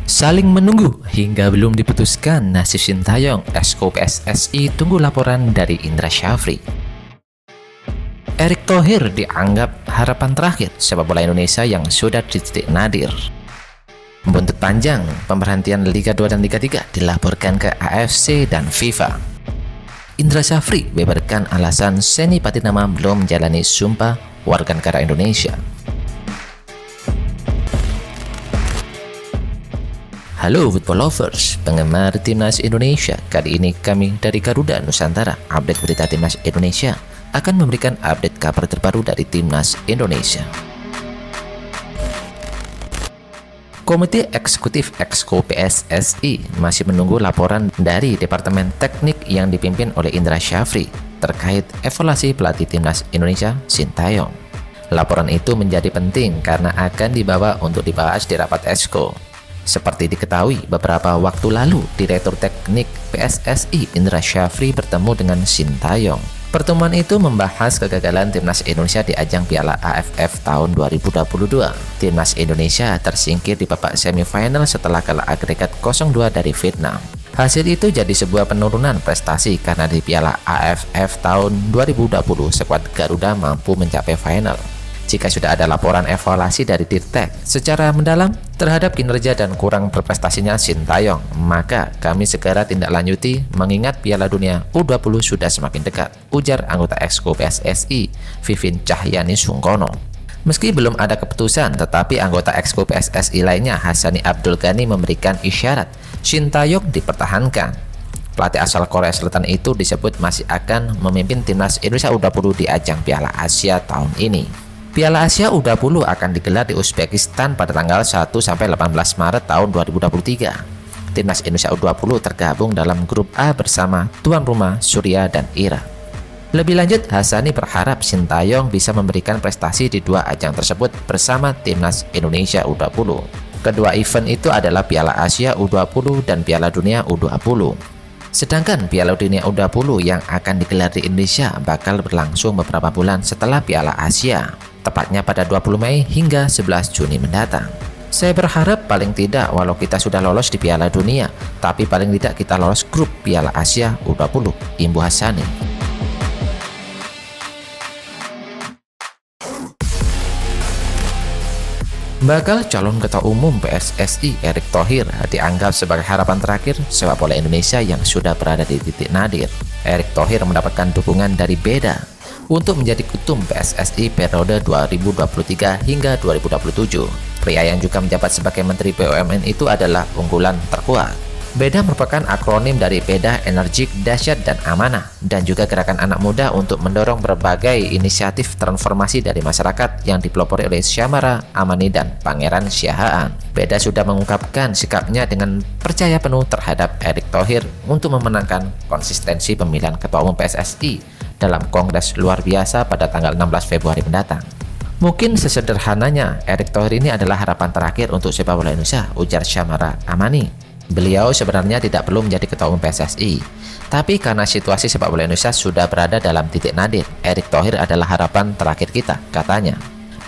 Saling menunggu hingga belum diputuskan nasib Sintayong, Exco PSSI tunggu laporan dari Indra Syafri. Erick Thohir dianggap harapan terakhir sepak bola Indonesia yang sudah di titik nadir. Buntut panjang pemberhentian Liga 2 dan Liga 3 dilaporkan ke AFC dan FIFA. Indra Syafri beberkan alasan Seni Patinama belum menjalani sumpah warga negara Indonesia. Halo football lovers, penggemar Timnas Indonesia. Kali ini kami dari Garuda Nusantara, update berita Timnas Indonesia, akan memberikan update kabar terbaru dari Timnas Indonesia. Komite Eksekutif Exco PSSI masih menunggu laporan dari Departemen Teknik yang dipimpin oleh Indra Syafri terkait evaluasi pelatih Timnas Indonesia, Sintayong. Laporan itu menjadi penting karena akan dibawa untuk dibahas di rapat Exco. Seperti diketahui, beberapa waktu lalu, Direktur Teknik PSSI Indra Syafri bertemu dengan Sintayong. Pertemuan itu membahas kegagalan Timnas Indonesia di ajang Piala AFF tahun 2022. Timnas Indonesia tersingkir di babak semifinal setelah kalah agregat 0-2 dari Vietnam. Hasil itu jadi sebuah penurunan prestasi karena di Piala AFF tahun 2020, skuad Garuda mampu mencapai final. Jika sudah ada laporan evaluasi dari Dirtek secara mendalam terhadap kinerja dan kurang berprestasinya Sintayong, maka kami segera tindak lanjuti mengingat Piala Dunia U20 sudah semakin dekat, ujar anggota Exco PSSI Vivin Cahyani Sungkono. Meski belum ada keputusan, tetapi anggota Exco PSSI lainnya Hassani Abdul Ghani memberikan isyarat Sintayong dipertahankan. Pelatih asal Korea Selatan itu disebut masih akan memimpin Timnas Indonesia U20 di ajang Piala Asia tahun ini. Piala Asia U20 akan digelar di Uzbekistan pada tanggal 1-18 Maret tahun 2023. Timnas Indonesia U20 tergabung dalam grup A bersama tuan rumah Suriah dan Irak. Lebih lanjut, Hassani berharap Sintayong bisa memberikan prestasi di dua ajang tersebut bersama Timnas Indonesia U20. Kedua event itu adalah Piala Asia U20 dan Piala Dunia U20. Sedangkan Piala Dunia U20 yang akan digelar di Indonesia bakal berlangsung beberapa bulan setelah Piala Asia, tepatnya pada 20 Mei hingga 11 Juni mendatang. Saya berharap paling tidak walau kita sudah lolos di Piala Dunia, tapi paling tidak kita lolos grup Piala Asia U20, imbu Hassani. Bakal calon ketua umum PSSI Erick Thohir dianggap sebagai harapan terakhir sepak bola Indonesia yang sudah berada di titik nadir. Erick Thohir mendapatkan dukungan dari Beda untuk menjadi ketum PSSI periode 2023 hingga 2027. Pria yang juga menjabat sebagai Menteri BUMN itu adalah unggulan terkuat. Beda merupakan akronim dari Beda, Energik, Dahsyat, dan Amanah, dan juga gerakan anak muda untuk mendorong berbagai inisiatif transformasi dari masyarakat yang dipelopori oleh Syamara Amani dan Pangeran Siahaan. Beda sudah mengungkapkan sikapnya dengan percaya penuh terhadap Erick Thohir untuk memenangkan konsistensi pemilihan Ketua Umum PSSI dalam Kongres Luar Biasa pada tanggal 16 Februari mendatang. Mungkin sesederhananya, Erick Thohir ini adalah harapan terakhir untuk sepak bola Indonesia, ujar Syamara Amani. Beliau sebenarnya tidak perlu menjadi ketua umum PSSI, tapi karena situasi sepak bola Indonesia sudah berada dalam titik nadir, Erick Thohir adalah harapan terakhir kita, katanya.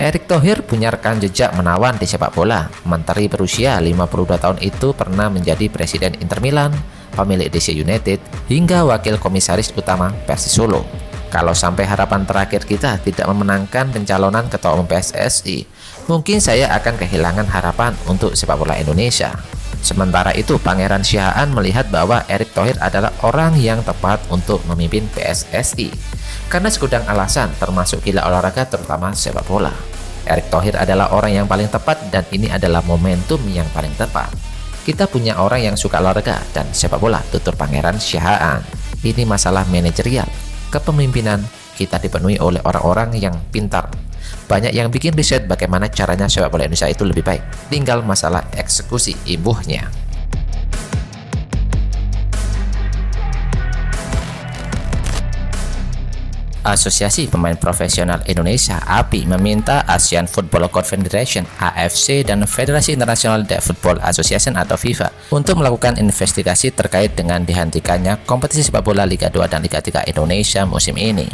Erick Thohir punya rekam jejak menawan di sepak bola. Menteri berusia 52 tahun itu pernah menjadi presiden Inter Milan, pemilik DC United, hingga wakil komisaris utama Persis Solo. Kalau sampai harapan terakhir kita tidak memenangkan pencalonan ketua umum PSSI, mungkin saya akan kehilangan harapan untuk sepak bola Indonesia. Sementara itu, Pangeran Siahaan melihat bahwa Erick Thohir adalah orang yang tepat untuk memimpin PSSI karena segudang alasan termasuk gila olahraga terutama sepak bola. Erick Thohir adalah orang yang paling tepat dan ini adalah momentum yang paling tepat. Kita punya orang yang suka olahraga dan sepak bola, tutur Pangeran Siahaan. Ini masalah manajerial. Kepemimpinan kita dipenuhi oleh orang-orang yang pintar. Banyak yang bikin riset bagaimana caranya sepak bola Indonesia itu lebih baik. Tinggal masalah eksekusi imbuhnya. Asosiasi Pemain Profesional Indonesia (API) meminta Asian Football Confederation (AFC) dan Federasi Internasional de Football Association atau FIFA untuk melakukan investigasi terkait dengan dihentikannya kompetisi sepak bola Liga 2 dan Liga 3 Indonesia musim ini.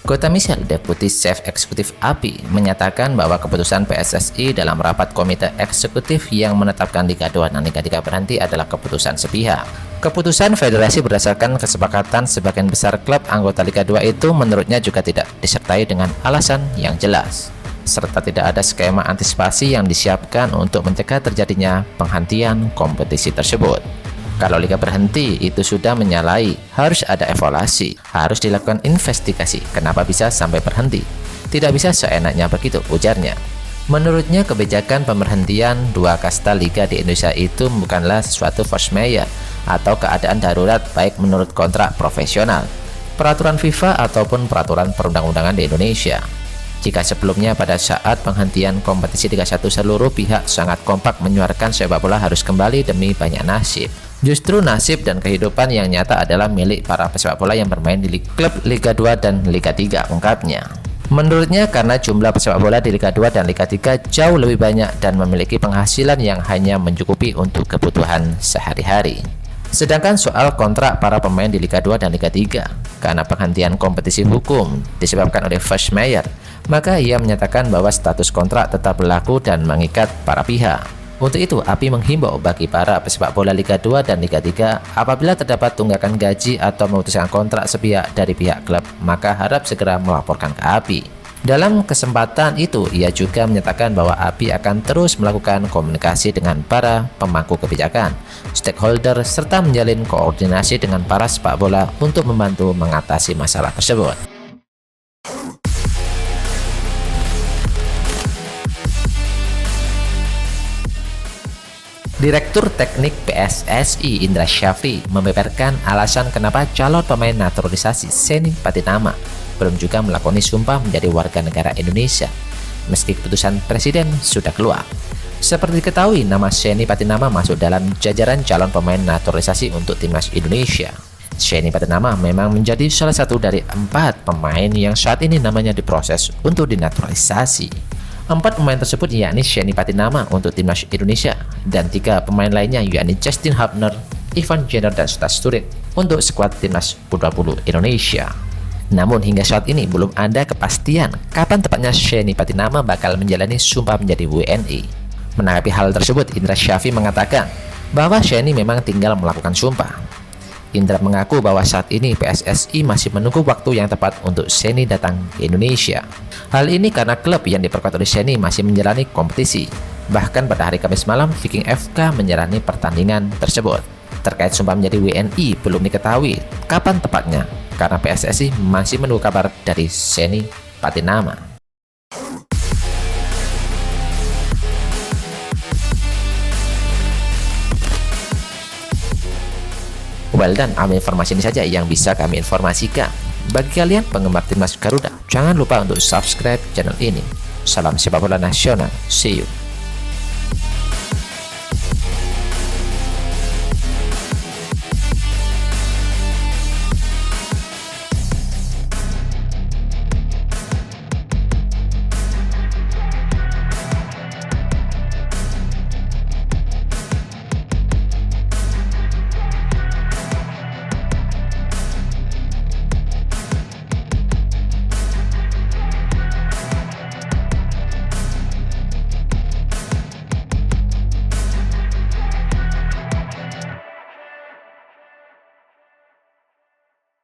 Kota Michel, Deputi Chief Eksekutif API, menyatakan bahwa keputusan PSSI dalam rapat Komite Eksekutif yang menetapkan Liga 2 dan Liga 3 berhenti adalah keputusan sepihak. Keputusan federasi berdasarkan kesepakatan sebagian besar klub anggota Liga 2 itu menurutnya juga tidak disertai dengan alasan yang jelas, serta tidak ada skema antisipasi yang disiapkan untuk mencegah terjadinya penghentian kompetisi tersebut. Kalau liga berhenti, itu sudah menyalahi, harus ada evaluasi, harus dilakukan investigasi, kenapa bisa sampai berhenti. Tidak bisa seenaknya begitu, ujarnya. Menurutnya, kebijakan pemberhentian dua kasta liga di Indonesia itu bukanlah sesuatu force majeure atau keadaan darurat baik menurut kontrak profesional, peraturan FIFA ataupun peraturan perundang-undangan di Indonesia. Jika sebelumnya pada saat penghentian kompetisi Liga 1 seluruh pihak sangat kompak menyuarakan sepak bola harus kembali demi banyak nasib. Justru nasib dan kehidupan yang nyata adalah milik para pesepak bola yang bermain di klub Liga 2 dan Liga 3, ungkapnya. Menurutnya karena jumlah pesepak bola di Liga 2 dan Liga 3 jauh lebih banyak dan memiliki penghasilan yang hanya mencukupi untuk kebutuhan sehari-hari. Sedangkan soal kontrak para pemain di Liga 2 dan Liga 3, karena penghentian kompetisi hukum disebabkan oleh force majeure, maka ia menyatakan bahwa status kontrak tetap berlaku dan mengikat para pihak. Untuk itu, API menghimbau bagi para pesepak bola Liga 2 dan Liga 3 apabila terdapat tunggakan gaji atau memutuskan kontrak sepihak dari pihak klub, maka harap segera melaporkan ke API. Dalam kesempatan itu, ia juga menyatakan bahwa API akan terus melakukan komunikasi dengan para pemangku kebijakan, stakeholder, serta menjalin koordinasi dengan para sepak bola untuk membantu mengatasi masalah tersebut. Direktur Teknik PSSI Indra Syafri membeberkan alasan kenapa calon pemain naturalisasi Shenny Patinama belum juga melakoni sumpah menjadi warga negara Indonesia, meski keputusan Presiden sudah keluar. Seperti diketahui, nama Shenny Patinama masuk dalam jajaran calon pemain naturalisasi untuk timnas Indonesia. Shenny Patinama memang menjadi salah satu dari 4 pemain yang saat ini namanya diproses untuk dinaturalisasi. 4 pemain tersebut yakni Shenny Patinama untuk timnas Indonesia dan 3 pemain lainnya yakni Justin Hubner, Ivan Jenner, dan Stas Turin untuk skuad timnas U20 Indonesia. Namun hingga saat ini belum ada kepastian kapan tepatnya Shenny Patinama bakal menjalani sumpah menjadi WNI. Menanggapi hal tersebut, Indra Syafri mengatakan bahwa Shenny memang tinggal melakukan sumpah. Indra mengaku bahwa saat ini PSSI masih menunggu waktu yang tepat untuk Shenny datang ke Indonesia. Hal ini karena klub yang diperkuat oleh Shenny masih menjalani kompetisi. Bahkan pada hari Kamis malam, Viking FK menjalani pertandingan tersebut. Terkait sumpah menjadi WNI belum diketahui kapan tepatnya, karena PSSI masih menunggu kabar dari Shenny Patinama. Well, dan informasi ini saja yang bisa kami informasikan. Bagi kalian penggemar timnas Garuda, jangan lupa untuk subscribe channel ini. Salam sepak bola nasional. See you.